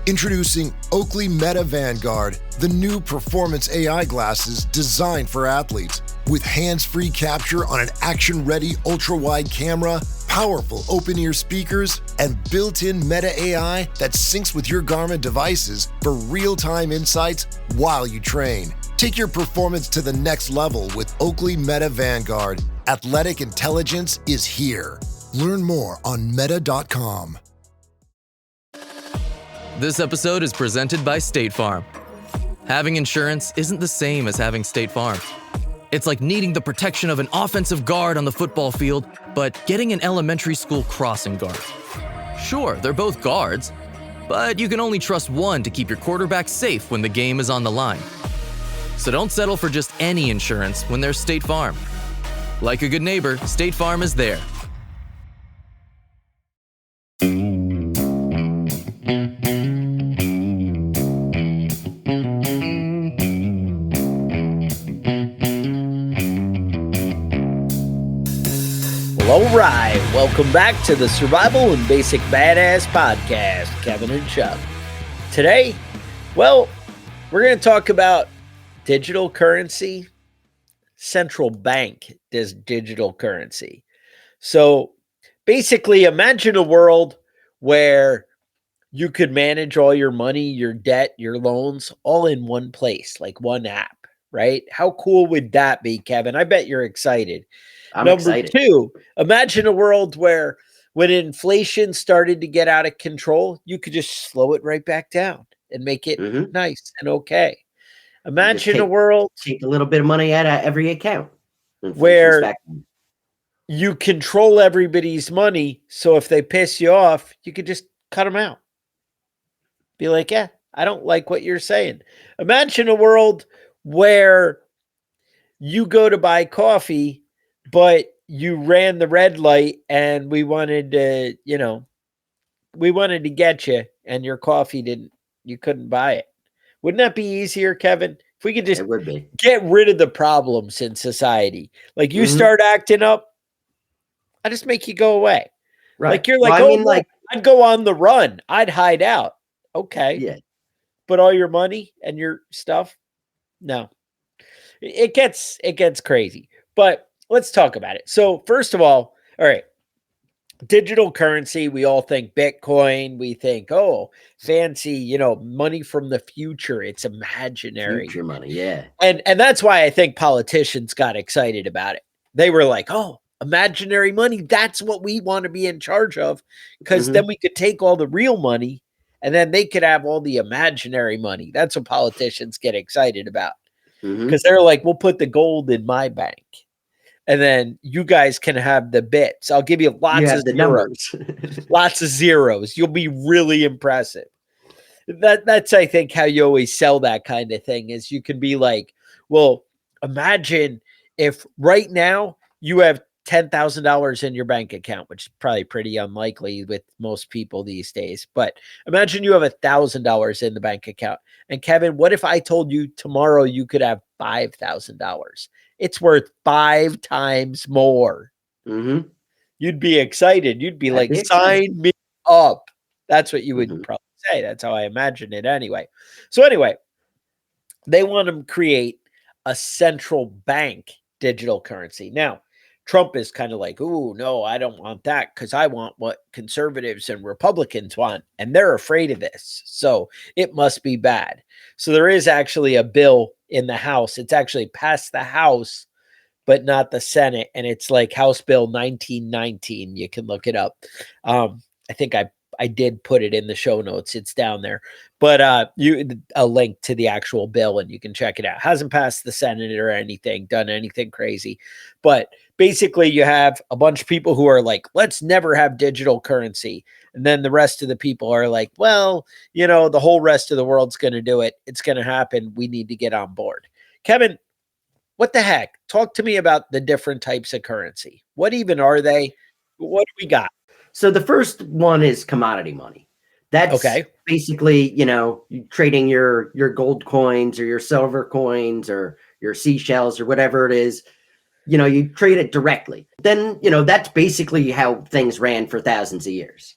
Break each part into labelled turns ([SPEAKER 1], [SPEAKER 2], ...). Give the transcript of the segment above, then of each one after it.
[SPEAKER 1] Introducing Oakley Meta Vanguard, the new performance AI glasses designed for athletes. With hands-free capture on an action-ready ultra-wide camera, powerful open-ear speakers, and built-in Meta AI that syncs with your Garmin devices for real-time insights while you train. Take your performance to the next level with Oakley Meta Vanguard. Athletic intelligence is here. Learn more on meta.com.
[SPEAKER 2] This episode is presented by State Farm. Having insurance isn't the same as having State Farm. It's like needing the protection of an offensive guard on the football field, but getting an elementary school crossing guard. Sure, they're both guards, but you can only trust one to keep your quarterback safe when the game is on the line. So don't settle for just any insurance when there's State Farm. Like a good neighbor, State Farm is there.
[SPEAKER 3] All right, welcome back to the Survival and Basic Badass Podcast, Kevin and Chuck. Today, well, we're going to talk about digital currency, central bank digital currency. So basically, imagine a world where you could manage all your money, your debt, your loans, all in one place, like one app, right? How cool would that be, Kevin? I bet you're excited.
[SPEAKER 4] I'm
[SPEAKER 3] Number
[SPEAKER 4] excited.
[SPEAKER 3] two, imagine a world where when inflation started to get out of control, you could just slow it right back down and make it nice and okay. Imagine a world
[SPEAKER 4] take a little bit of money out of every account
[SPEAKER 3] where you control everybody's money. So if they piss you off, you could just cut them out. Be like, yeah, I don't like what you're saying. Imagine a world where you go to buy coffee, but you ran the red light and we wanted to, get you and your coffee you couldn't buy it. Wouldn't that be easier, Kevin? If we could just get rid of the problems in society. Like you start acting up, I just make you go away.
[SPEAKER 4] Right.
[SPEAKER 3] Like you're like, I'd go on the run. I'd hide out. Okay.
[SPEAKER 4] Yeah.
[SPEAKER 3] But all your money and your stuff, no. It gets crazy. But let's talk about it. So first of all right, digital currency, we all think Bitcoin. We think, oh, fancy, money from the future. It's imaginary.
[SPEAKER 4] Future money, yeah.
[SPEAKER 3] And that's why I think politicians got excited about it. They were like, oh, imaginary money. That's what we want to be in charge of, because then we could take all the real money and then they could have all the imaginary money. That's what politicians get excited about, because they're like, we'll put the gold in my bank. And then you guys can have the bits. I'll give you lots of zeros. Lots of zeros. You'll be really impressive. That's, I think, how you always sell that kind of thing, is you can be like, well, imagine if right now you have $10,000 in your bank account, which is probably pretty unlikely with most people these days. But imagine you have $1,000 in the bank account. And Kevin, what if I told you tomorrow you could have $5,000? It's worth 5 times more. You'd be excited. You'd be like, sign me up. That's what you would probably say. That's how I imagine it anyway. So anyway, they want to create a central bank digital currency. Now, Trump is kind of like, oh, no, I don't want that, because I want what conservatives and Republicans want. And they're afraid of this. So it must be bad. So there is actually a bill in the House. It's actually passed the House, but not the Senate. And it's like House Bill 1919. You can look it up. I think I did put it in the show notes. It's down there. But a link to the actual bill, and you can check it out. Hasn't passed the Senate or anything, done anything crazy. But basically, you have a bunch of people who are like, let's never have digital currency. And then the rest of the people are like, well, the whole rest of the world's going to do it. It's going to happen. We need to get on board. Kevin, what the heck? Talk to me about the different types of currency. What even are they? What do we got?
[SPEAKER 4] So the first one is commodity money. That's basically, trading your gold coins or your silver coins or your seashells or whatever it is. You trade it directly. Then, that's basically how things ran for thousands of years.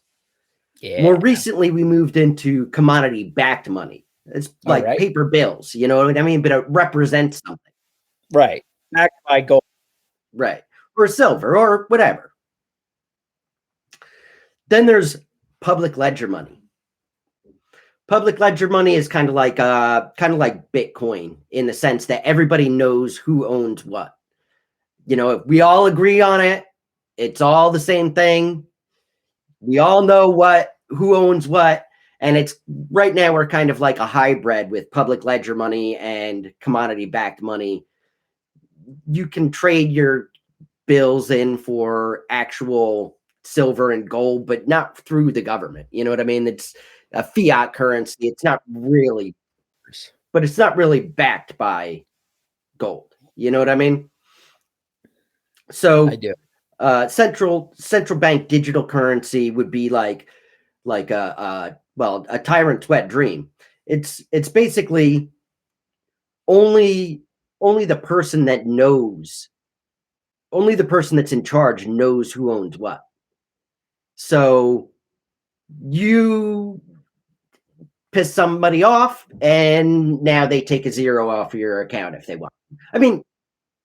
[SPEAKER 3] Yeah.
[SPEAKER 4] More recently, we moved into commodity-backed money. It's like paper bills, you know what I mean? But it represents something.
[SPEAKER 3] Right. Backed by gold.
[SPEAKER 4] Right. Or silver or whatever. Then there's public ledger money. Public ledger money is kind of like Bitcoin in the sense that everybody knows who owns what. You know, if we all agree on it, it's all the same thing. We all know who owns what. And it's right now we're kind of like a hybrid with public ledger money and commodity backed money. You can trade your bills in for actual silver and gold, but not through the government. You know what I mean? It's a fiat currency. It's not really, but it's not really backed by gold. You know what I mean? So
[SPEAKER 3] I do.
[SPEAKER 4] Central bank digital currency would be like a tyrant's wet dream. It's basically only the person that knows, only the person that's in charge knows who owns what. So you piss somebody off and now they take a zero off your account if they want. I mean,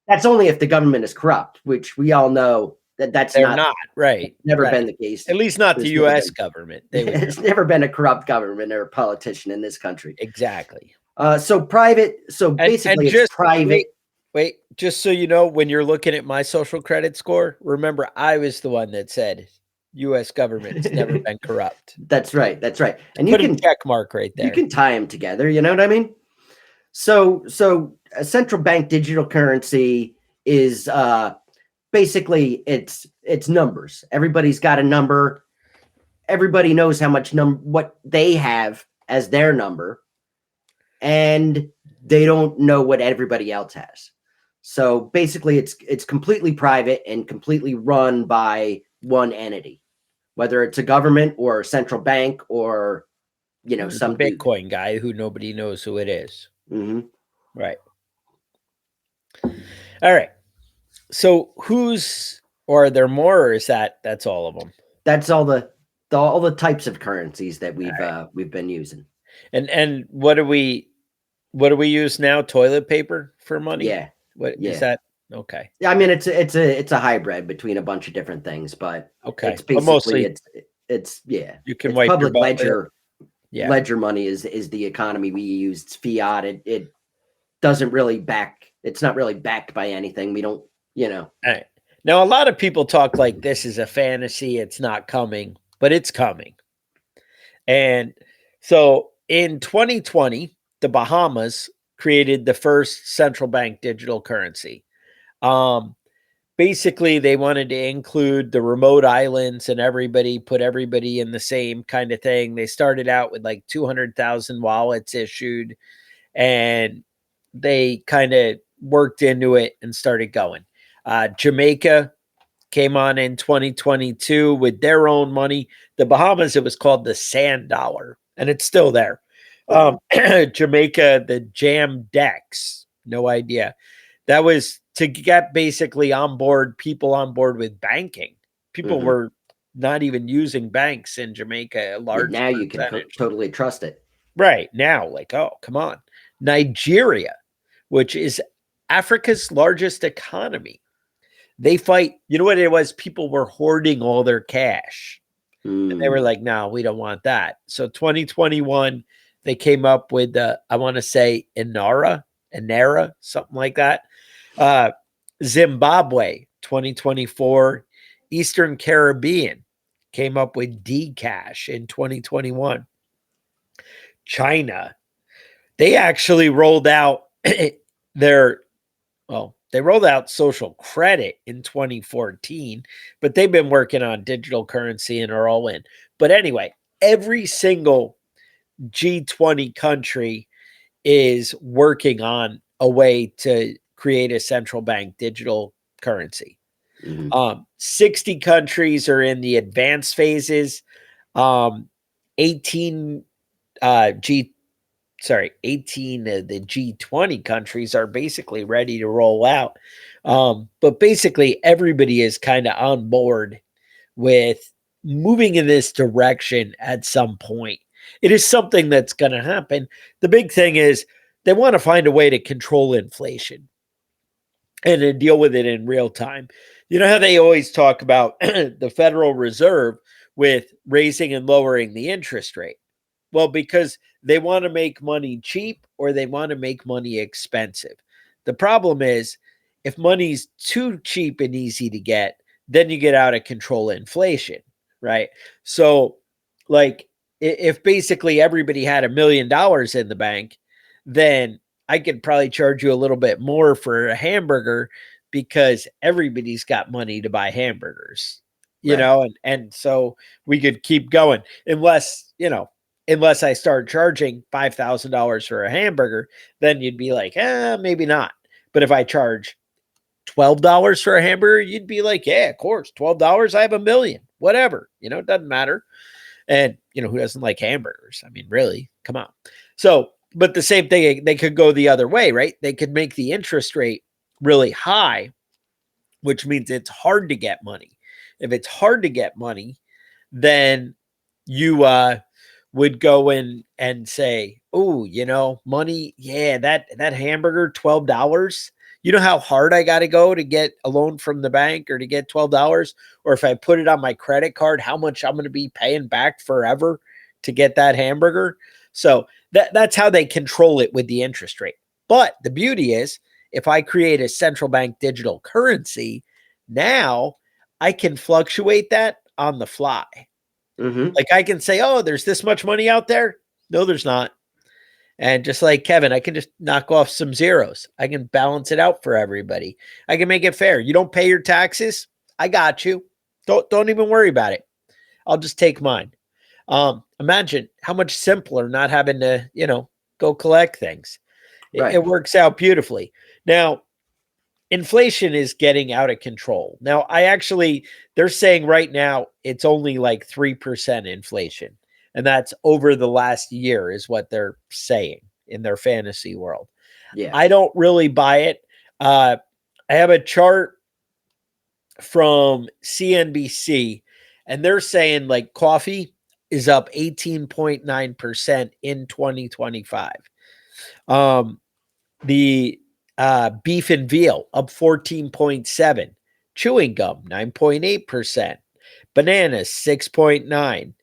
[SPEAKER 4] that's only if the government is corrupt, which we all know that's
[SPEAKER 3] not right.
[SPEAKER 4] Never been the case.
[SPEAKER 3] At least not the U.S. government.
[SPEAKER 4] It's never been a corrupt government or a politician in this country.
[SPEAKER 3] Exactly.
[SPEAKER 4] So basically, it's private.
[SPEAKER 3] Wait, just so you know, when you're looking at my social credit score, remember I was the one that said U.S. government has never been corrupt.
[SPEAKER 4] That's right. That's right. And
[SPEAKER 3] you can check mark right there.
[SPEAKER 4] You can tie them together. You know what I mean? So a central bank digital currency is basically it's numbers. Everybody's got a number. Everybody knows how much what they have as their number, and they don't know what everybody else has. So basically, it's completely private and completely run by one entity, whether it's a government or a central bank or some
[SPEAKER 3] Bitcoin guy who nobody knows who it is.
[SPEAKER 4] Mm-hmm.
[SPEAKER 3] Right. All right. So are there more, or is that's all of them?
[SPEAKER 4] That's all the types of currencies that we've been using.
[SPEAKER 3] And what do we use now? Toilet paper for money?
[SPEAKER 4] Yeah.
[SPEAKER 3] Is that okay?
[SPEAKER 4] Yeah, I mean it's a hybrid between a bunch of different things, but
[SPEAKER 3] okay.
[SPEAKER 4] It's basically mostly it's
[SPEAKER 3] you can wipe
[SPEAKER 4] public
[SPEAKER 3] your
[SPEAKER 4] ledger. Yeah. Ledger money is the economy we use. It's fiat. It doesn't really it's not really backed by anything. We don't, All
[SPEAKER 3] right. Now, a lot of people talk like this is a fantasy. It's not coming, but it's coming. And so in 2020, the Bahamas created the first central bank digital currency. Basically, they wanted to include the remote islands and put everybody in the same kind of thing. They started out with like 200,000 wallets issued, and they kind of worked into it and started going. Jamaica came on in 2022 with their own money. The Bahamas, it was called the sand dollar, and it's still there. Jamaica, the Jam Dex, no idea. That was to get basically people on board with banking. People were not even using banks in Jamaica. A large
[SPEAKER 4] now you can totally trust it.
[SPEAKER 3] Right now, like, oh, come on. Nigeria, which is Africa's largest economy. They fight. You know what it was? People were hoarding all their cash. And they were like, no, we don't want that. So 2021, they came up with, I want to say Inara, something like that. Zimbabwe, 2024. Eastern Caribbean came up with Dcash in 2021. China, they actually rolled out they rolled out social credit in 2014, but they've been working on digital currency and are all in. But anyway, every single G20 country is working on a way to create a central bank digital currency. 60 countries are in the advanced phases. 18 of the G20 countries are basically ready to roll out. But basically everybody is kind of on board with moving in this direction at some point. It is something that's going to happen. The big thing is they want to find a way to control inflation and to deal with it in real time. You know how they always talk about the Federal Reserve with raising and lowering the interest rate? Well, because they want to make money cheap or they want to make money expensive. The problem is if money's too cheap and easy to get, then you get out of control inflation, right? So, like, if basically everybody had $1 million in the bank, then I could probably charge you a little bit more for a hamburger because everybody's got money to buy hamburgers, you
[SPEAKER 4] Right.
[SPEAKER 3] know, and so we could keep going unless, unless I start charging $5,000 for a hamburger, then you'd be like, maybe not. But if I charge $12 for a hamburger, you'd be like, yeah, of course, $12, I have $1 million, whatever, it doesn't matter. And, who doesn't like hamburgers? I mean, really, come on. So, but the same thing, they could go the other way, right? They could make the interest rate really high, which means it's hard to get money. If it's hard to get money, then you would go in and say, oh, money, yeah, that hamburger, $12. You know how hard I got to go to get a loan from the bank or to get $12? Or if I put it on my credit card, how much I'm going to be paying back forever to get that hamburger? So that's how they control it with the interest rate. But the beauty is, if I create a central bank digital currency, now I can fluctuate that on the fly. Like I can say, oh, there's this much money out there. No, there's not. And just like Kevin, I can just knock off some zeros. I can balance it out for everybody. I can make it fair. You don't pay your taxes, I got you. Don't even worry about it. I'll just take mine. Imagine how much simpler not having to, go collect things.
[SPEAKER 4] Right.
[SPEAKER 3] It works out beautifully. Now, inflation is getting out of control. Now, they're saying right now it's only like 3% inflation. And that's over the last year is what they're saying in their fantasy world.
[SPEAKER 4] Yeah.
[SPEAKER 3] I don't really buy it. I have a chart from CNBC and they're saying like coffee is up 18.9% in 2025. The beef and veal up 14.7, chewing gum 9.8%, bananas 6.9,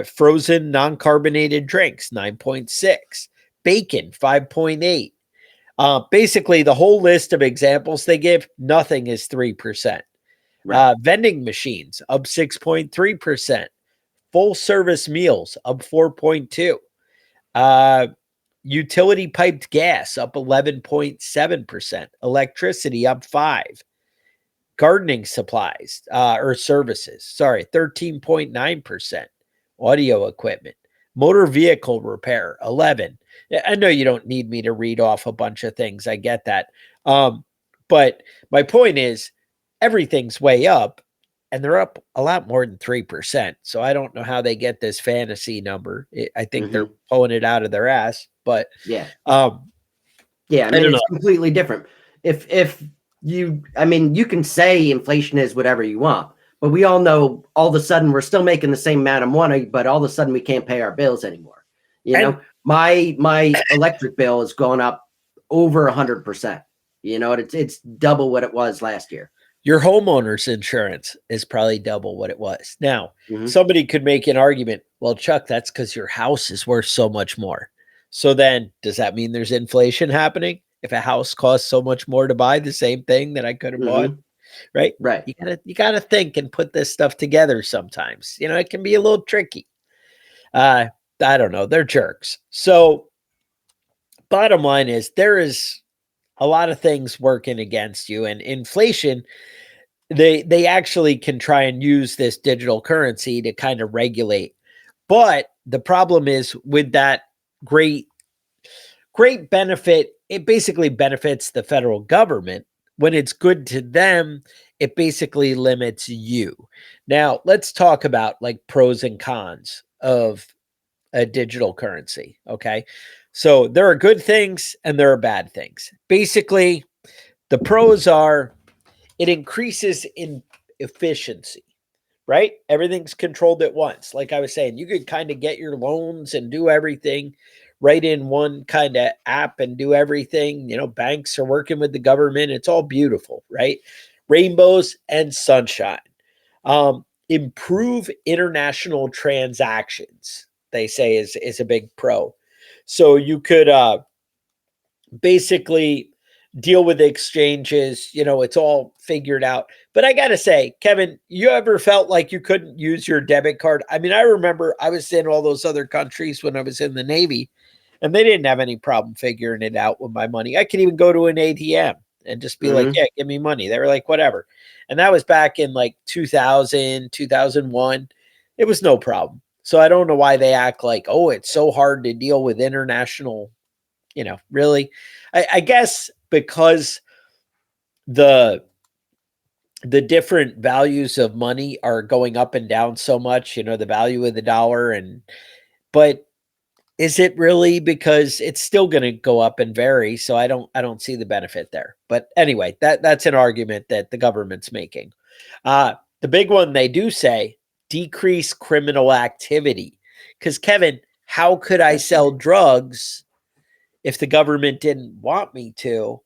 [SPEAKER 3] frozen non-carbonated drinks 9.6, bacon 5.8. Basically, the whole list of examples they give, nothing is 3%.
[SPEAKER 4] Right.
[SPEAKER 3] Vending machines up 6.3%, full service meals up 4.2. Utility piped gas up 11.7%, electricity up 5%, gardening supplies or services, 13.9%, audio equipment, motor vehicle repair 11. I know you don't need me to read off a bunch of things. I get that. But my point is everything's way up and they're up a lot more than 3%. So I don't know how they get this fantasy number. I think they're pulling it out of their ass, but
[SPEAKER 4] yeah.
[SPEAKER 3] I mean,
[SPEAKER 4] it's completely different. If you can say inflation is whatever you want, but we all know all of a sudden we're still making the same amount of money, but all of a sudden we can't pay our bills anymore. My electric bill has gone up over 100%. It's double what it was last year.
[SPEAKER 3] Your homeowner's insurance is probably double what it was. Now, somebody could make an argument, well, Chuck, that's because your house is worth so much more. So then does that mean there's inflation happening? If a house costs so much more to buy the same thing that I could have bought, right?
[SPEAKER 4] Right.
[SPEAKER 3] You gotta think and put this stuff together sometimes. It can be a little tricky. I don't know. They're jerks. So bottom line is there is a lot of things working against you, and inflation, they actually can try and use this digital currency to kind of regulate. But the problem is with that great benefit, it basically benefits the federal government. When it's good to them, it basically limits you. Now, let's talk about like pros and cons of a digital currency. Okay. So there are good things and there are bad things. Basically, the pros are it increases in efficiency, right? Everything's controlled at once. Like I was saying, you could kind of get your loans and do everything right in one kind of app and do everything. Banks are working with the government. It's all beautiful, right? Rainbows and sunshine. Improve international transactions, they say is a big pro. So you could basically deal with exchanges, it's all figured out. But I got to say, Kevin, you ever felt like you couldn't use your debit card? I mean, I remember I was in all those other countries when I was in the Navy, and they didn't have any problem figuring it out with my money. I could even go to an ATM and just be like, yeah, give me money. They were like, whatever. And that was back in like 2000, 2001. It was no problem. So I don't know why they act like, oh, it's so hard to deal with international, really. I guess because the different values of money are going up and down so much, the value of the dollar, but is it really? Because it's still going to go up and vary. So I don't see the benefit there. But anyway, that's an argument that the government's making. The big one they do say, decrease criminal activity. Because Kevin, how could I sell drugs if the government didn't want me to,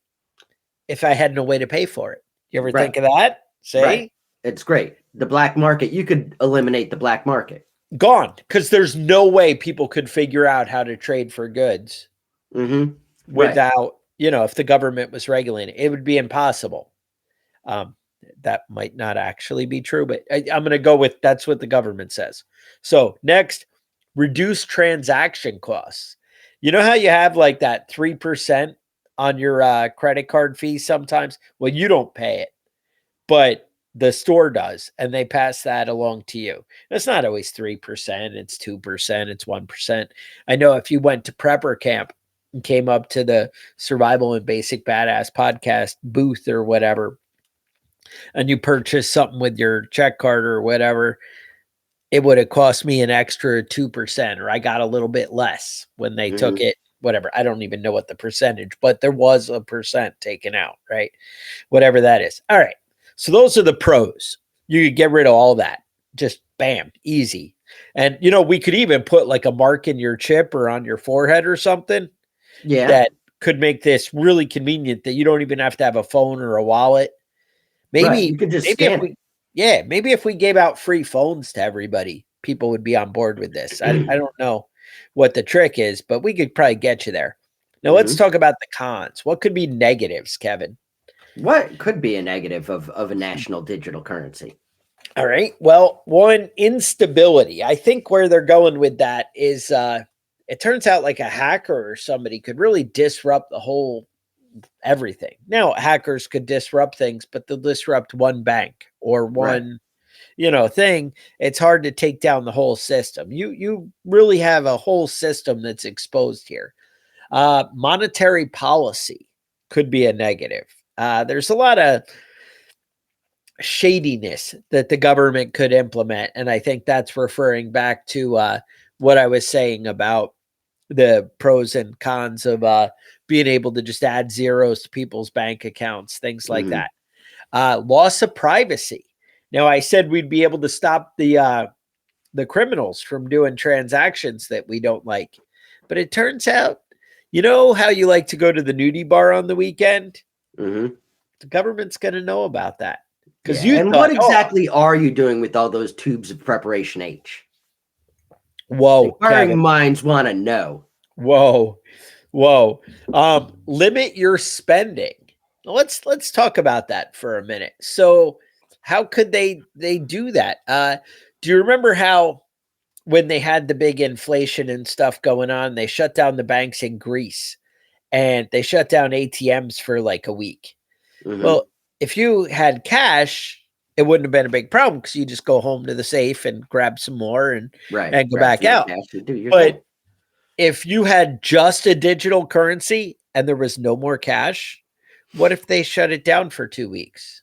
[SPEAKER 3] if I had no way to pay for it? You ever think of that? See?
[SPEAKER 4] Right. It's great. The black market, you could eliminate the black market.
[SPEAKER 3] Gone, because there's no way people could figure out how to trade for goods without, if the government was regulating it. It would be impossible. That might not actually be true, but I'm going to go with that's what the government says. So next, reduce transaction costs. You know how you have like that 3% on your credit card fee sometimes? Well, you don't pay it, but the store does, and they pass that along to you. It's not always 3%, it's 2%, it's 1%. I know if you went to prepper camp and came up to the Survival and Basic Badass podcast booth or whatever, and you purchased something with your check card or whatever, it would have cost me an extra 2%, or I got a little bit less when they took it, whatever. I don't even know what the percentage, but there was a percent taken out, right? Whatever that is. All right. So those are the pros. You could get rid of all that. Just bam, easy. And, we could even put like a mark in your chip or on your forehead or something that could make this really convenient, that you don't even have to have a phone or a wallet. Maybe
[SPEAKER 4] you could just scan it.
[SPEAKER 3] Maybe if we gave out free phones to everybody, people would be on board with this. I don't know what the trick is, but we could probably get you there. Now let's talk about the cons. What could be negatives, Kevin?
[SPEAKER 4] What could be a negative of a national digital currency?
[SPEAKER 3] All right. Well, one, instability. I think where they're going with that is it turns out like a hacker or somebody could really disrupt the whole everything. Now, hackers could disrupt things, but they'll disrupt one bank or one thing. It's hard to take down the whole system. You really have a whole system that's exposed here. Monetary policy could be a negative. There's a lot of shadiness that the government could implement. And I think that's referring back to what I was saying about the pros and cons of being able to just add zeros to people's bank accounts, things like that. Loss of privacy. Now, I said we'd be able to stop the criminals from doing transactions that we don't like. But it turns out, you know how you like to go to the nudie bar on the weekend? The government's going to know about that. Because
[SPEAKER 4] what exactly are you doing with all those tubes of preparation H?
[SPEAKER 3] Whoa,
[SPEAKER 4] inquiring minds want to know.
[SPEAKER 3] Whoa. Limit your spending. Let's talk about that for a minute. So, how could they do that? Do you remember how when they had the big inflation and stuff going on, they shut down the banks in Greece and they shut down ATMs for like a week? Well, if you had cash, it wouldn't have been a big problem because you just go home to the safe and grab some more and go back out. But if you had just a digital currency and there was no more cash, what if they shut it down for 2 weeks?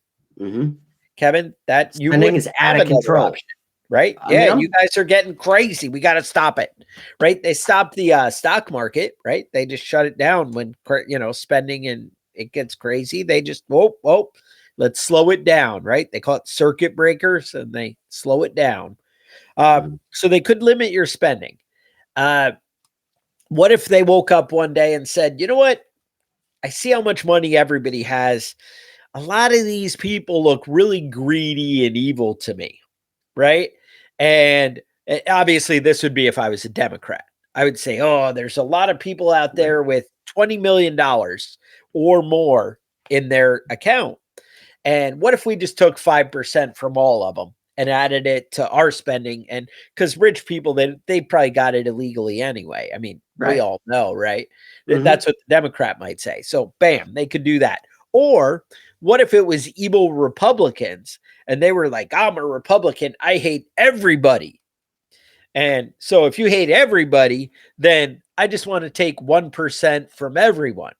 [SPEAKER 3] Kevin, that you
[SPEAKER 4] spending is out of control,
[SPEAKER 3] option, right? You guys are getting crazy. We got to stop it, right? They stopped the stock market, right? They just shut it down when spending and it gets crazy. They just whoa, Let's slow it down, right? They call it circuit breakers, and they slow it down. So they could limit your spending. What if they woke up one day and said, you know what? I see how much money everybody has. A lot of these people look really greedy and evil to me, right? And obviously, this would be if I was a Democrat. I would say, oh, there's a lot of people out there with $20 million or more in their account. And what if we just took 5% from all of them and added it to our spending? And because rich people, they probably got it illegally anyway. I mean, we all know, right? That's what the Democrat might say. So bam, they could do that. Or what if it was evil Republicans and they were like, I'm a Republican, I hate everybody. And so if you hate everybody, then I just want to take 1% from everyone.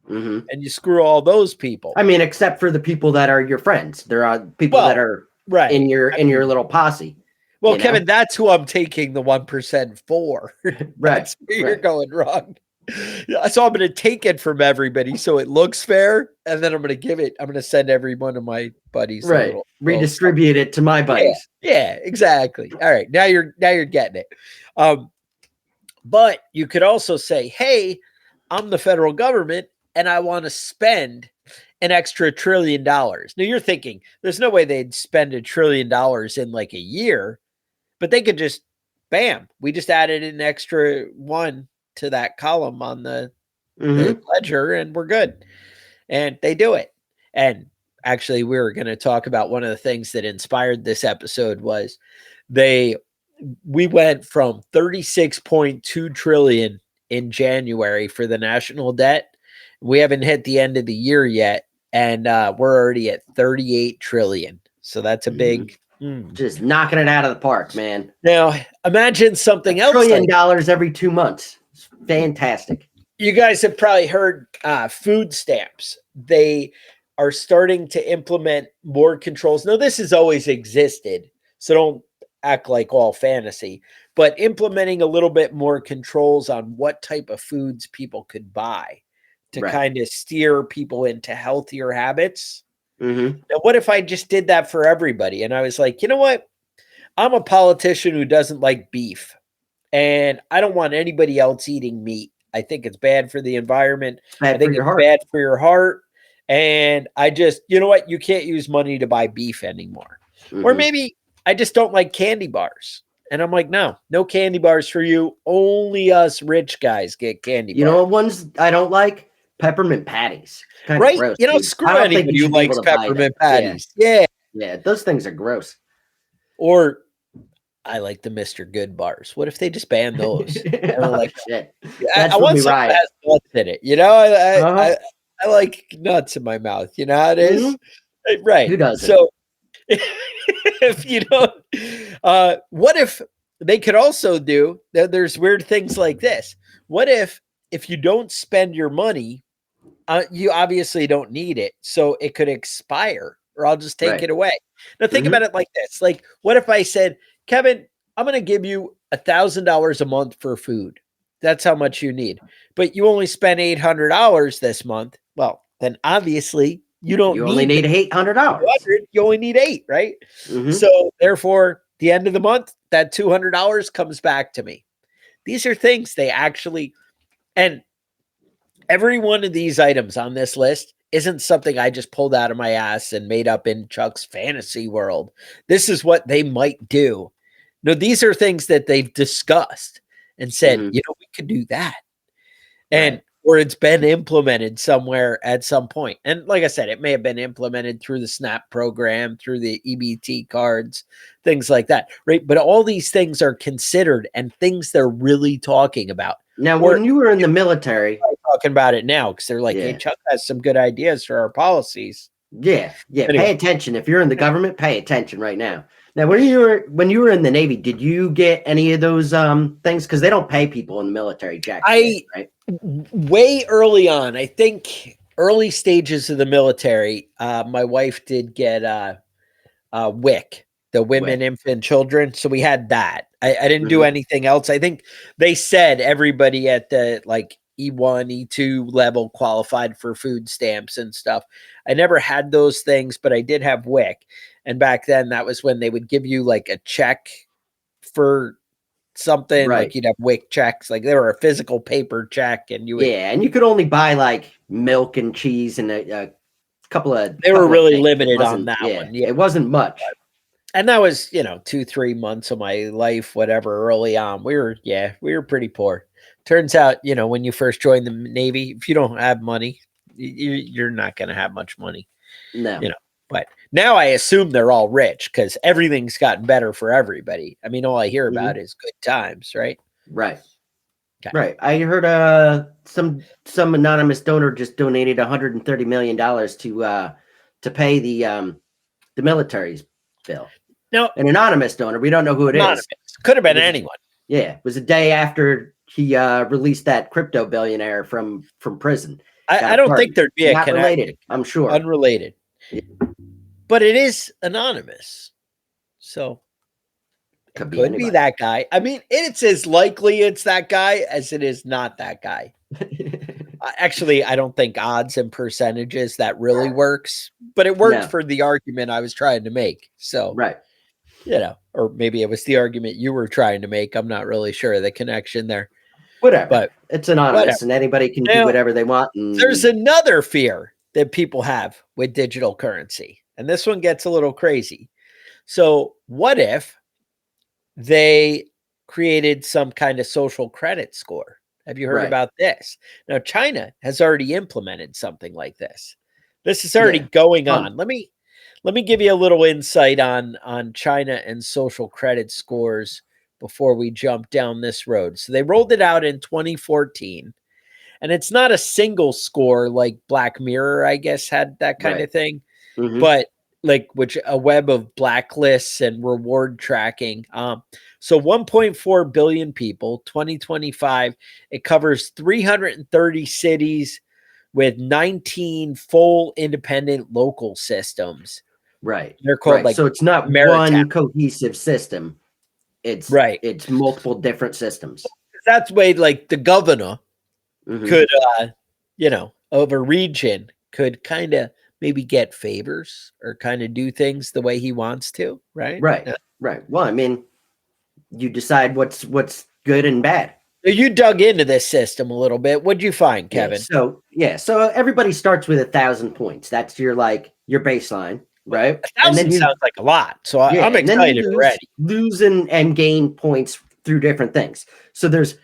[SPEAKER 3] And you screw all those people.
[SPEAKER 4] I mean, except for the people that are your friends. There are people that are in your little posse.
[SPEAKER 3] Well, Kevin, that's who I'm taking the 1% for. That's where you're going wrong. So I'm going to take it from everybody so it looks fair, and then I'm going to send every one of my buddies
[SPEAKER 4] redistribute it to my buddies.
[SPEAKER 3] Yeah, exactly. All right, now you're getting it. But you could also say, hey, I'm the federal government and I want to spend an extra $1 trillion. Now you're thinking there's no way they'd spend $1 trillion in like a year, but they could just, bam, we just added an extra one to that column on the ledger and we're good. And they do it. And actually, we were going to talk about one of the things that inspired this episode was we went from 36.2 trillion in January for the national debt. We haven't hit the end of the year yet, and we're already at 38 trillion. So that's a big
[SPEAKER 4] just knocking it out of the park, man.
[SPEAKER 3] Now, imagine something else.
[SPEAKER 4] $1 trillion every 2 months. It's fantastic.
[SPEAKER 3] You guys have probably heard food stamps. They are starting to implement more controls. Now, this has always existed, so don't act like all fantasy, but implementing a little bit more controls on what type of foods people could buy to kind of steer people into healthier habits. Now, what if I just did that for everybody? And I was like, you know what? I'm a politician who doesn't like beef, and I don't want anybody else eating meat. I think it's bad for the environment. I think it's bad for your heart. And I just, you know what? You can't use money to buy beef anymore. Or maybe I just don't like candy bars. And I'm like, no candy bars for you. Only us rich guys get candy bars.
[SPEAKER 4] You know what ones I don't like? Peppermint patties.
[SPEAKER 3] Right?
[SPEAKER 4] Gross,
[SPEAKER 3] you know, screw anybody who likes peppermint patties. Yeah,
[SPEAKER 4] those things are gross.
[SPEAKER 3] Or I like the Mr. Good bars. What if they just ban those?
[SPEAKER 4] Like shit.
[SPEAKER 3] I want something that has nuts in it. You know, I like nuts in my mouth. You know how it is? Right.
[SPEAKER 4] Who doesn't?
[SPEAKER 3] So if you don't, what if they could also do, there's weird things like this. What if you don't spend your money, you obviously don't need it, so it could expire, or I'll just take it away. Now think about it like this. Like, what if I said, Kevin, I'm going to give you $1,000 a month for food. That's how much you need. But you only spent $800 this month. Well, then obviously you
[SPEAKER 4] only need $800.
[SPEAKER 3] You only need 8, right? So therefore, the end of the month, that $200 comes back to me. These are things they actually, and every one of these items on this list isn't something I just pulled out of my ass and made up in Chuck's fantasy world. This is what they might do. No, these are things that they've discussed and said, you know, we could do that. And or it's been implemented somewhere at some point. And like I said, it may have been implemented through the SNAP program, through the EBT cards, things like that, right? But all these things are considered and things they're really talking about.
[SPEAKER 4] Now, when you were in the military,
[SPEAKER 3] talking about it now because they're like, hey, Chuck has some good ideas for our policies.
[SPEAKER 4] Yeah. Anyway. Pay attention. If you're in the government, pay attention right now. Now, when you were in the Navy, did you get any of those things? Because they don't pay people in the military, Jack. Right?
[SPEAKER 3] Way early on, I think early stages of the military, my wife did get WIC, the Women, Infant, Children. So we had that. I didn't do anything else. I think they said everybody at the E1, E2 level qualified for food stamps and stuff. I never had those things, but I did have WIC. And back then, that was when they would give you like a check for something.
[SPEAKER 4] Right.
[SPEAKER 3] Like you'd have WIC checks, like they were a physical paper check, and you would,
[SPEAKER 4] and you could only buy like milk and cheese and a couple of.
[SPEAKER 3] They were really
[SPEAKER 4] things.
[SPEAKER 3] limited on that one. Yeah,
[SPEAKER 4] it wasn't much.
[SPEAKER 3] And that was 2-3 months of my life, whatever. Early on, we were pretty poor. Turns out, when you first join the Navy, if you don't have money, you're not going to have much money.
[SPEAKER 4] No.
[SPEAKER 3] But now I assume they're all rich because everything's gotten better for everybody. I mean, all I hear about is good times, right?
[SPEAKER 4] Right.
[SPEAKER 3] Okay.
[SPEAKER 4] Right. I heard some anonymous donor just donated $130 million to pay the military's bill.
[SPEAKER 3] No,
[SPEAKER 4] an anonymous donor. We don't know who it is.
[SPEAKER 3] Could have been anyone.
[SPEAKER 4] Yeah, it was a day after he released that crypto billionaire from prison.
[SPEAKER 3] I don't think there'd be a connection.
[SPEAKER 4] Related, I'm sure.
[SPEAKER 3] Unrelated. Yeah. But it is anonymous. So could be that guy. I mean, it's as likely it's that guy as it is not that guy. Actually, I don't think odds and percentages that really works, but it worked for the argument I was trying to make. So,
[SPEAKER 4] right.
[SPEAKER 3] Or maybe it was the argument you were trying to make. I'm not really sure of the connection there.
[SPEAKER 4] Whatever.
[SPEAKER 3] But
[SPEAKER 4] it's anonymous and anybody can do whatever they want.
[SPEAKER 3] There's another fear that people have with digital currency. And this one gets a little crazy. So what if they created some kind of social credit score? Have you heard about this? Now, China has already implemented something like this. This is already going on. Let me give you a little insight on China and social credit scores before we jump down this road. So they rolled it out in 2014, and it's not a single score like Black Mirror, I guess, had that kind of thing, but like a web of blacklists and reward tracking. So 1.4 billion people, 2025, it covers 330 cities with 19 full independent local systems.
[SPEAKER 4] Right.
[SPEAKER 3] They're called
[SPEAKER 4] so it's not one cohesive system. It's multiple different systems.
[SPEAKER 3] That's the way like the governor could, of a region could kind of maybe get favors or kind of do things the way he wants to. Right.
[SPEAKER 4] Right.
[SPEAKER 3] Yeah.
[SPEAKER 4] Right. Well, I mean, you decide what's good and bad.
[SPEAKER 3] You dug into this system a little bit. What'd you find, Kevin?
[SPEAKER 4] So everybody starts with 1,000 points. That's your baseline. Right.
[SPEAKER 3] 1,000 sounds like a lot. So I'm excited already.
[SPEAKER 4] Lose and gain points through different things. So there's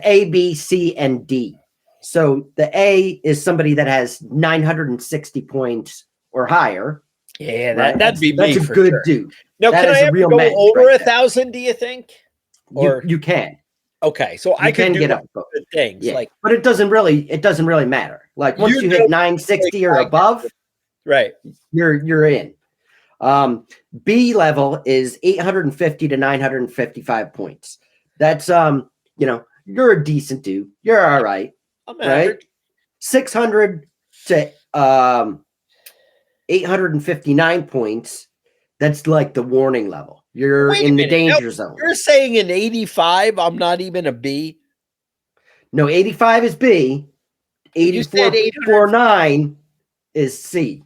[SPEAKER 4] A, B, C, and D. So the A is somebody that has 960 points or higher.
[SPEAKER 3] Yeah, that'd be me.
[SPEAKER 4] That's a good dude.
[SPEAKER 3] Now, can I ever go over 1,000? Do you think?
[SPEAKER 4] Or you can.
[SPEAKER 3] Okay, so I can get up the things
[SPEAKER 4] but it doesn't really matter. Like once you hit 960 or above. Right. You're in. B level is 850 to 955 points. That's you're a decent dude. You're all right.
[SPEAKER 3] I'm average.
[SPEAKER 4] 600 to 859 points. That's like the warning level. You're in the danger zone.
[SPEAKER 3] You're saying in 85, I'm not even a B?
[SPEAKER 4] No, 85 is B. 84.49 is C.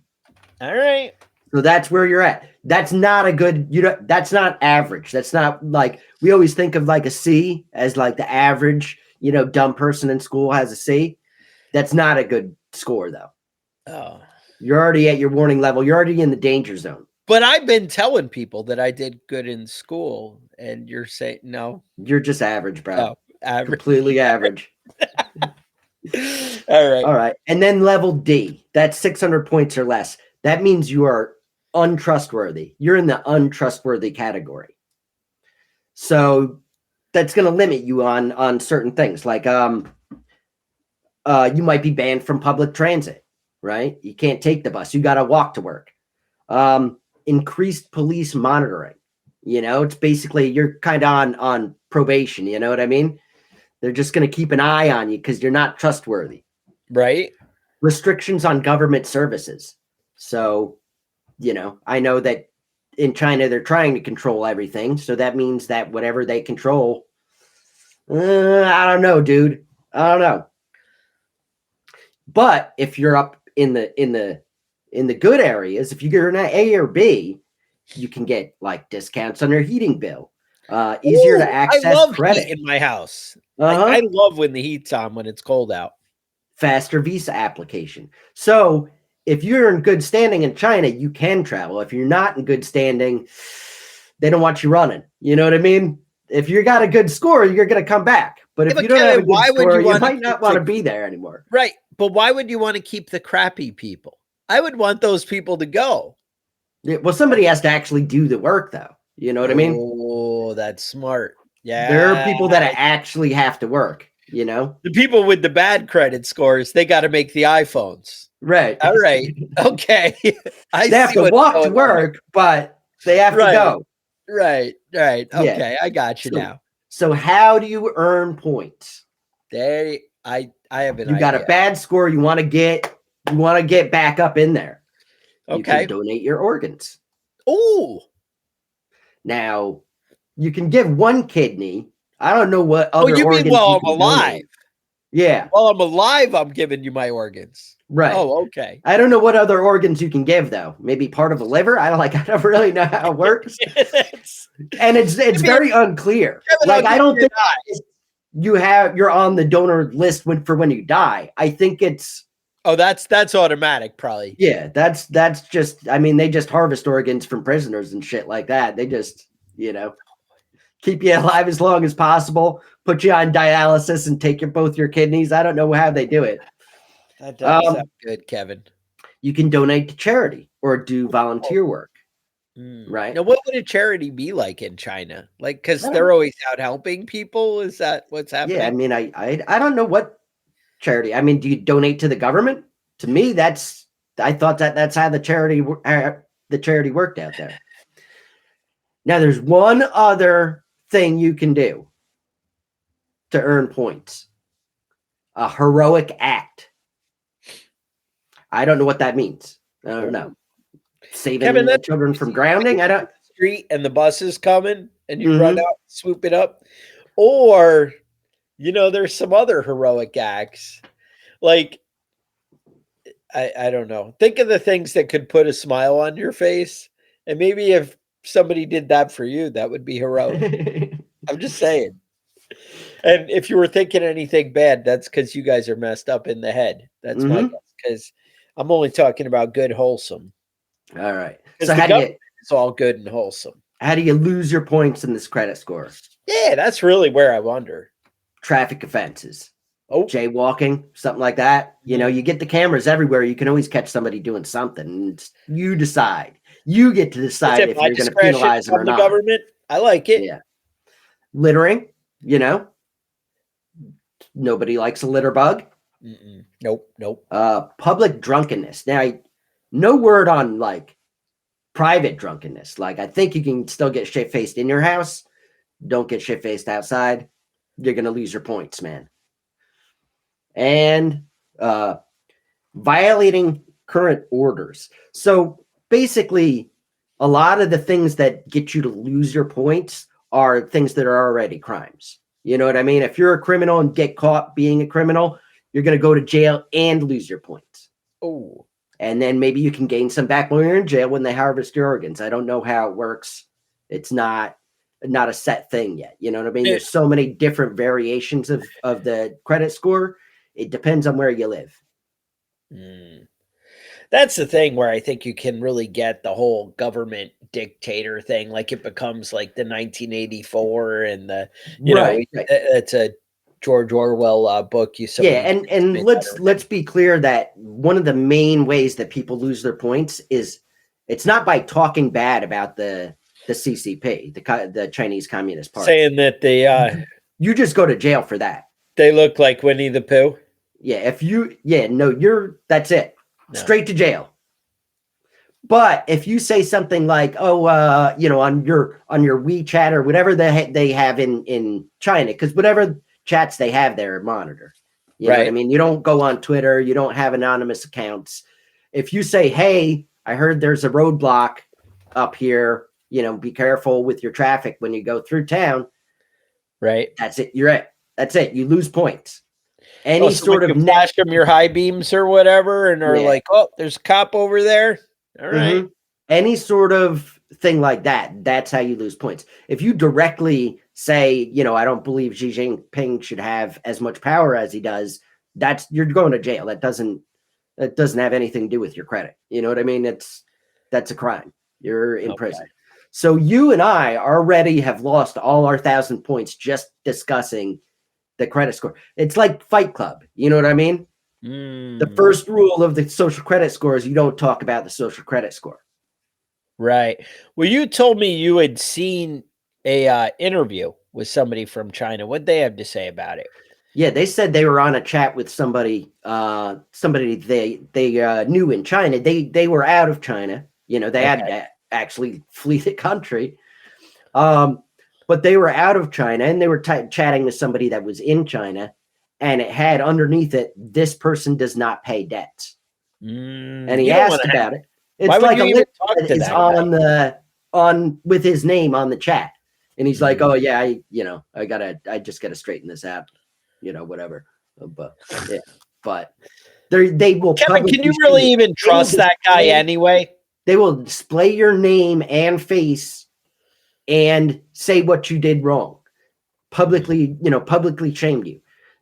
[SPEAKER 3] All right.
[SPEAKER 4] So that's where you're at. That's not a good, that's not average. That's not like, we always think of like a C as like the average, dumb person in school has a C. That's not a good score though.
[SPEAKER 3] Oh.
[SPEAKER 4] You're already at your warning level. You're already in the danger zone.
[SPEAKER 3] But I've been telling people that I did good in school and you're saying no.
[SPEAKER 4] You're just average, bro.
[SPEAKER 3] Oh, average.
[SPEAKER 4] Completely average.
[SPEAKER 3] All
[SPEAKER 4] right. And then level D, that's 600 points or less. That means you are untrustworthy. You're in the untrustworthy category. So that's going to limit you on certain things. Like you might be banned from public transit, right? You can't take the bus. You got to walk to work. Increased police monitoring. It's basically you're kind of on probation. You know what I mean? They're just going to keep an eye on you because you're not trustworthy.
[SPEAKER 3] Right.
[SPEAKER 4] Restrictions on government services. So, I know that in China, they're trying to control everything. So that means that whatever they control, I don't know, dude. I don't know. But if you're up in the good areas, if you're in an A or B, you can get like discounts on your heating bill. Easier to
[SPEAKER 3] I
[SPEAKER 4] access
[SPEAKER 3] love
[SPEAKER 4] credit.
[SPEAKER 3] heat in my house.
[SPEAKER 4] Uh-huh.
[SPEAKER 3] I love when the heat's on when it's cold out.
[SPEAKER 4] Faster visa application. So if you're in good standing in China, you can travel. If you're not in good standing, they don't want you running. You know what I mean? If you got a good score, you're going to come back. But if you don't have a good score, you might not want to be there anymore.
[SPEAKER 3] Right. But why would you want to keep the crappy people? I would want those people to go.
[SPEAKER 4] Yeah, well, somebody has to actually do the work, though. You know what I mean?
[SPEAKER 3] Oh, that's smart. Yeah.
[SPEAKER 4] There are people that actually have to work, you know?
[SPEAKER 3] The people with the bad credit scores, they got to make the iPhones.
[SPEAKER 4] Right.
[SPEAKER 3] All right. Okay.
[SPEAKER 4] They have to walk to work, but they have to go.
[SPEAKER 3] Right. Okay. I got you now.
[SPEAKER 4] So how do you earn points?
[SPEAKER 3] I have an idea.
[SPEAKER 4] You got a bad score. You want to get back up in there.
[SPEAKER 3] Okay.
[SPEAKER 4] You can donate your organs.
[SPEAKER 3] Oh.
[SPEAKER 4] Now, you can give one kidney. I don't know what other organs. Oh, you mean
[SPEAKER 3] while I'm alive? Donate.
[SPEAKER 4] Yeah.
[SPEAKER 3] While I'm alive, I'm giving you my organs.
[SPEAKER 4] Right.
[SPEAKER 3] Oh, okay.
[SPEAKER 4] I don't know what other organs you can give, though. Maybe part of a liver. I don't really know how it works. And it's very unclear. Like, I don't think you're on the donor list for when you die. I think it's.
[SPEAKER 3] Oh, that's automatic, probably.
[SPEAKER 4] Yeah, that's just. I mean, they just harvest organs from prisoners and shit like that. They just, keep you alive as long as possible, put you on dialysis, and take both your kidneys. I don't know how they do it.
[SPEAKER 3] That doesn't sound good, Kevin.
[SPEAKER 4] You can donate to charity or do volunteer work. Right.
[SPEAKER 3] Now, what would a charity be like in China? Like, because they're always out helping people. Is that what's happening?
[SPEAKER 4] Yeah, I mean, I don't know what charity. I mean, do you donate to the government? To me, I thought that's how the charity worked out there. Now, there's one other thing you can do to earn points: a heroic act. I don't know what that means. I don't know. Saving children from drowning? I don't.
[SPEAKER 3] Street and the bus is coming and you run out, swoop it up. Or, there's some other heroic acts. Like, I don't know. Think of the things that could put a smile on your face. And maybe if somebody did that for you, that would be heroic. I'm just saying. And if you were thinking anything bad, that's because you guys are messed up in the head. That's my guess. Because I'm only talking about good, wholesome.
[SPEAKER 4] All right.
[SPEAKER 3] So it's all good and wholesome.
[SPEAKER 4] How do you lose your points in this credit score?
[SPEAKER 3] Yeah, that's really where I wonder.
[SPEAKER 4] Traffic offenses. Oh, jaywalking, something like that. You get the cameras everywhere. You can always catch somebody doing something. You decide. You get to decide if you're going to penalize them or not.
[SPEAKER 3] The government, I like it.
[SPEAKER 4] Yeah. Littering, nobody likes a litter bug.
[SPEAKER 3] Nope.
[SPEAKER 4] Public drunkenness. Now, no word on like private drunkenness. Like, I think you can still get shit-faced in your house. Don't get shit-faced outside. You're going to lose your points, man. And violating current orders. So basically, a lot of the things that get you to lose your points are things that are already crimes. You know what I mean? If you're a criminal and get caught being a criminal, you're going to go to jail and lose your points.
[SPEAKER 3] Oh.
[SPEAKER 4] And then maybe you can gain some back when you're in jail when they harvest your organs. I don't know how it works. It's not a set thing yet. You know what I mean? There's so many different variations of the credit score. It depends on where you live.
[SPEAKER 3] That's the thing where I think you can really get the whole government dictator thing. Like, it becomes like the 1984 and it's a George Orwell book.
[SPEAKER 4] And let's be clear that one of the main ways that people lose their points is it's not by talking bad about the CCP, the Chinese Communist Party,
[SPEAKER 3] saying that they
[SPEAKER 4] you just go to jail for that.
[SPEAKER 3] They look like Winnie the Pooh.
[SPEAKER 4] Yeah, that's it. No. Straight to jail. But if you say something like, on your WeChat or whatever they have in China, because whatever chats they have there are monitored. You know what I mean? You don't go on Twitter. You don't have anonymous accounts. If you say, hey, I heard there's a roadblock up here, be careful with your traffic when you go through town.
[SPEAKER 3] Right.
[SPEAKER 4] That's it. You're it. That's it. You lose points. Any
[SPEAKER 3] so
[SPEAKER 4] sort
[SPEAKER 3] when
[SPEAKER 4] of
[SPEAKER 3] you flash them your high beams or whatever, and are like, oh, there's a cop over there. All right.
[SPEAKER 4] Any sort of thing like that, that's how you lose points. If you directly say, I don't believe Xi Jinping should have as much power as he does, you're going to jail. That doesn't have anything to do with your credit. You know what I mean? That's a crime. You're in prison. So you and I already have lost all our 1,000 points just discussing the credit score. It's like Fight Club. You know what I mean? The first rule of the social credit score is you don't talk about the social credit score.
[SPEAKER 3] Right. Well, you told me you had seen a interview with somebody from China. What'd they have to say about it?
[SPEAKER 4] Yeah, they said they were on a chat with somebody they knew in China. They were out of China. They had to actually flee the country. But they were out of China, and they were chatting to somebody that was in China, and it had underneath it, this person does not pay debts. And he asked about it. It's like a link that is on with his name on the chat. And he's like, oh yeah, I just gotta straighten this out, whatever. But yeah, but they will.
[SPEAKER 3] Kevin, can you really even trust that guy anyway?
[SPEAKER 4] They will display your name and face and say what you did wrong. Publicly shamed you.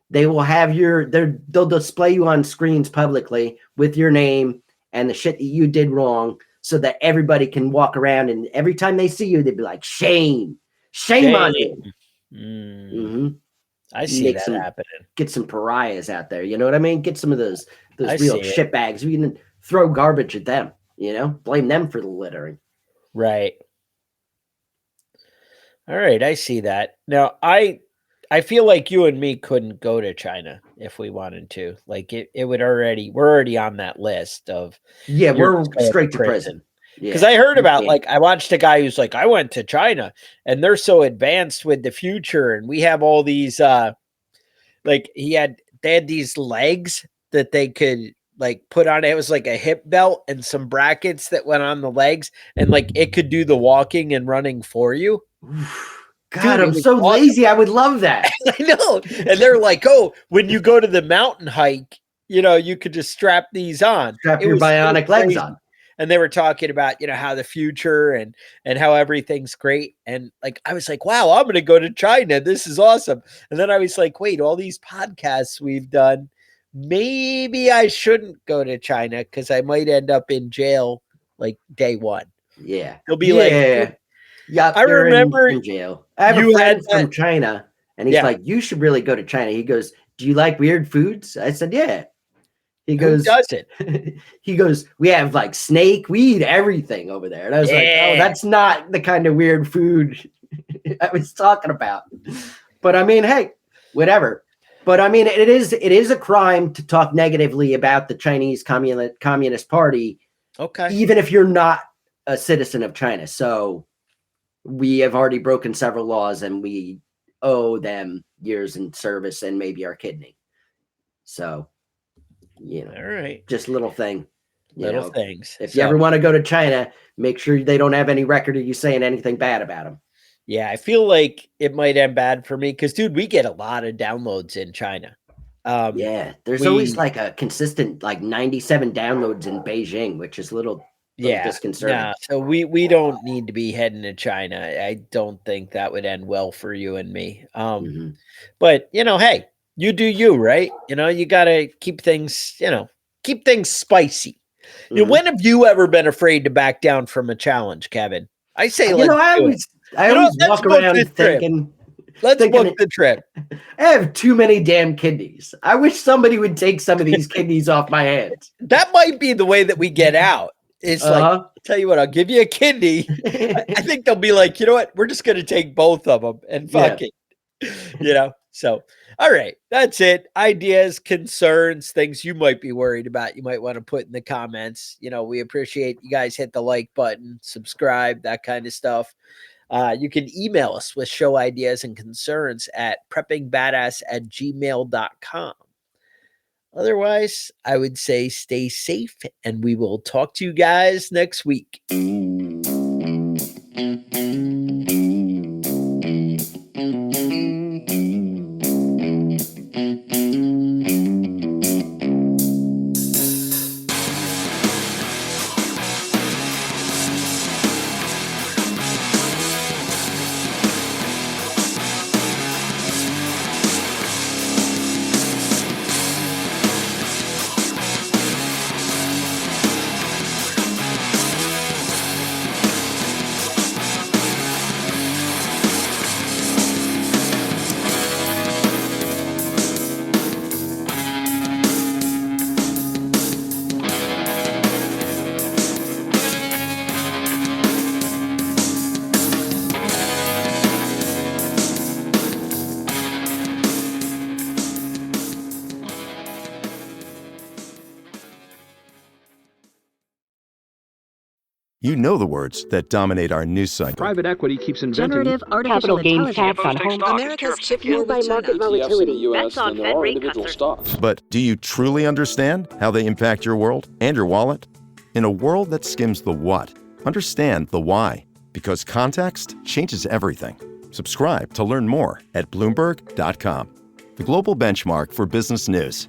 [SPEAKER 4] They will have they'll display you on screens publicly with your name and the shit that you did wrong, so that everybody can walk around, and every time they see you, they'd be like, shame on you.
[SPEAKER 3] I see that happening.
[SPEAKER 4] Get some pariahs out there. You know what I mean? Get some of those real shitbags. We can throw garbage at them, blame them for the littering.
[SPEAKER 3] Right. All right. I see that. Now, I feel like you and me couldn't go to China if we wanted to. Like it would we're already on that list of.
[SPEAKER 4] Yeah, we're straight to prison.
[SPEAKER 3] Because I heard about, I watched a guy who's like, I went to China and they're so advanced with the future. And we have all these, they had these legs that they could put on. It was like a hip belt and some brackets that went on the legs, and it could do the walking and running for you.
[SPEAKER 4] God, dude, I'm so lazy. I would love that.
[SPEAKER 3] I know. And they're like, oh, when you go to the mountain hike, you could just strap these on.
[SPEAKER 4] Strap your bionic legs on.
[SPEAKER 3] And they were talking about, how the future and how everything's great. And I was like, wow, I'm going to go to China. This is awesome. And then I was like, wait, all these podcasts we've done, maybe I shouldn't go to China because I might end up in jail day one.
[SPEAKER 4] Yeah.
[SPEAKER 3] They'll be yeah, I remember
[SPEAKER 4] in jail. I have a friend from China, and he's like, you should really go to China. He goes, do you like weird foods? I said, yeah. He goes,
[SPEAKER 3] who does it?
[SPEAKER 4] He goes, we have snake, we eat everything over there. And I was like, oh, that's not the kind of weird food I was talking about. But I mean, hey, whatever. But I mean, it is a crime to talk negatively about the Chinese Communist Party.
[SPEAKER 3] Okay.
[SPEAKER 4] Even if you're not a citizen of China. So we have already broken several laws, and we owe them years in service and maybe our kidney. So,
[SPEAKER 3] all right,
[SPEAKER 4] just little thing.
[SPEAKER 3] Little things.
[SPEAKER 4] If you ever want to go to China, make sure they don't have any record of you saying anything bad about them.
[SPEAKER 3] Yeah, I feel like it might end bad for me because, dude, we get a lot of downloads in China.
[SPEAKER 4] Yeah, there's always a consistent 97 downloads in Beijing, which is a little disconcerting.
[SPEAKER 3] Yeah, so we don't need to be heading to China. I don't think that would end well for you and me. But hey, you do you, right? You got to keep things spicy. When have you ever been afraid to back down from a challenge, Kevin? I say,
[SPEAKER 4] I always walk around thinking.
[SPEAKER 3] Let's book the trip.
[SPEAKER 4] I have too many damn kidneys. I wish somebody would take some of these kidneys off my hands.
[SPEAKER 3] That might be the way that we get out. It's tell you what, I'll give you a kidney. I think they'll be like, you know what? We're just going to take both of them and fuck it. So, all right, that's it. Ideas, concerns, things you might be worried about. You might want to put in the comments. We appreciate you guys hit the like button, subscribe, that kind of stuff. You can email us with show ideas and concerns at preppingbadass@gmail.com. Otherwise, I would say stay safe, and we will talk to you guys next week.
[SPEAKER 5] You know the words that dominate our news cycle.
[SPEAKER 6] Private equity keeps inventing
[SPEAKER 7] generative artificial intelligence
[SPEAKER 8] tax on home.
[SPEAKER 7] America's chip war with China.
[SPEAKER 8] volatility.
[SPEAKER 7] Bets on Fed rate cuts.
[SPEAKER 5] But do you truly understand how they impact your world and your wallet? In a world that skims the what, understand the why. Because context changes everything. Subscribe to learn more at Bloomberg.com, the global benchmark for business news.